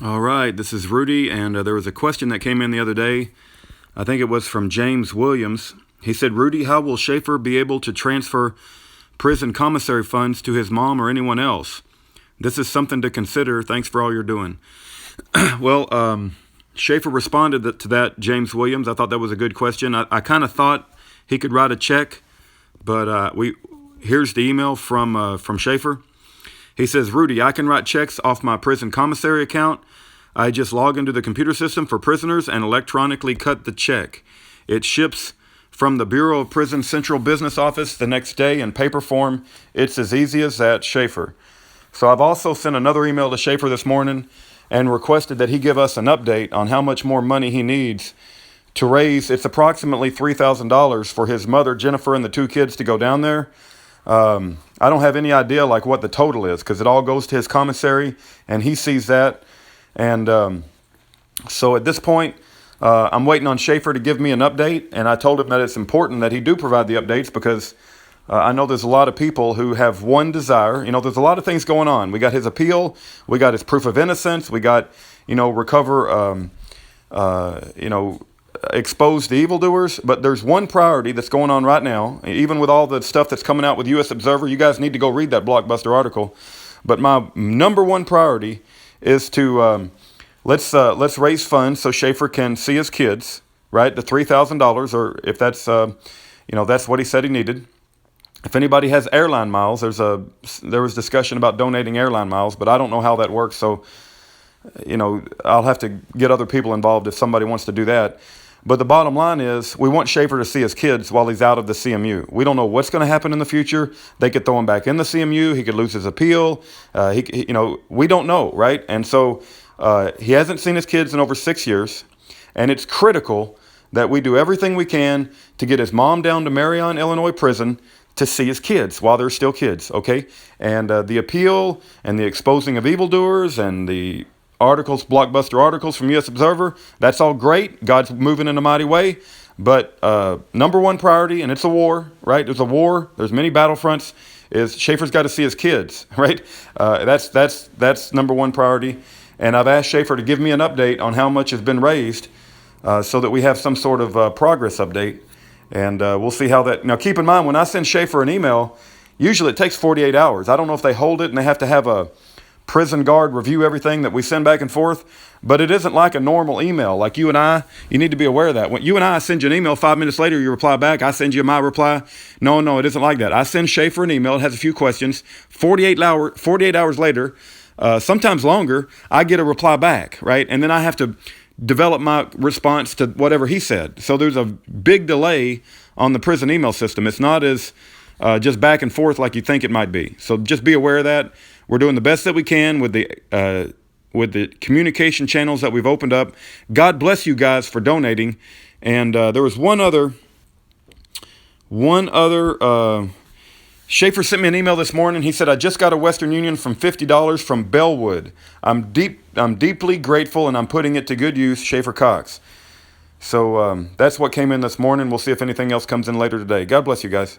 All right, this is Rudy, and there was a question that came in the other day. I think it was from James Williams. He said, Rudy, how will Schaeffer be able to transfer prison commissary funds to his mom or anyone else? This is something to consider. Thanks for all you're doing. Well, Schaeffer responded to that, James Williams. I thought that was a good question. I kind of thought he could write a check, but here's the email from Schaeffer. He says, Rudy, I can write checks off my prison commissary account. I just log into the computer system for prisoners and electronically cut the check. It ships from the Bureau of Prison Central Business Office the next day in paper form. It's as easy as that, Schaeffer. So I've also sent another email to Schaeffer this morning and requested that he give us an update on how much more money he needs to raise. It's approximately $3,000 for his mother, Jennifer, and the two kids to go down there. I don't have any idea like what the total is because it all goes to his commissary and he sees that. And so at this point, I'm waiting on Schaeffer to give me an update. And I told him that it's important that he do provide the updates because I know there's a lot of people who have one desire. There's a lot of things going on. We got his appeal. We got his proof of innocence. We got, recover, expose the evildoers. But there's one priority that's going on right now, even with all the stuff that's coming out with U.S. Observer. You guys need to go read that blockbuster article. But my number one priority is to let's raise funds so Schaeffer can see his kids, right? The $3,000, or if that's that's what he said he needed. If anybody has airline miles, there was discussion about donating airline miles, but I don't know how that works. So I'll have to get other people involved if somebody wants to do that. But the bottom line is we want Schaeffer to see his kids while he's out of the CMU. We don't know what's going to happen in the future. They could throw him back in the CMU. He could lose his appeal. We don't know, right? And so he hasn't seen his kids in over 6 years. And it's critical that we do everything we can to get his mom down to Marion, Illinois prison to see his kids while they're still kids, okay? And the appeal and the exposing of evildoers and the blockbuster articles from U.S. Observer, that's all great. God's moving in a mighty way. But number one priority, and it's a war, right? There's a war. There's many battlefronts, is Schaeffer's got to see his kids, right? That's number one priority. And I've asked Schaeffer to give me an update on how much has been raised so that we have some sort of progress update. And we'll see how that... Now, keep in mind, when I send Schaeffer an email, usually it takes 48 hours. I don't know if they hold it and they have to have a prison guard review everything that we send back and forth, but it isn't like a normal email. Like you and I, you need to be aware of that. When you and I send you an email, 5 minutes later, you reply back, I send you my reply. No, it isn't like that. I send Schaeffer an email, it has a few questions. 48 hours later, sometimes longer, I get a reply back, right? And then I have to develop my response to whatever he said. So there's a big delay on the prison email system. It's not as just back and forth like you think it might be. So just be aware of that. We're doing the best that we can with the communication channels that we've opened up. God bless you guys for donating. And there was one other. Schaeffer sent me an email this morning. He said, I just got a Western Union from $50 from Bellwood. I'm deeply grateful, and I'm putting it to good use, Schaeffer Cox. So that's what came in this morning. We'll see if anything else comes in later today. God bless you guys.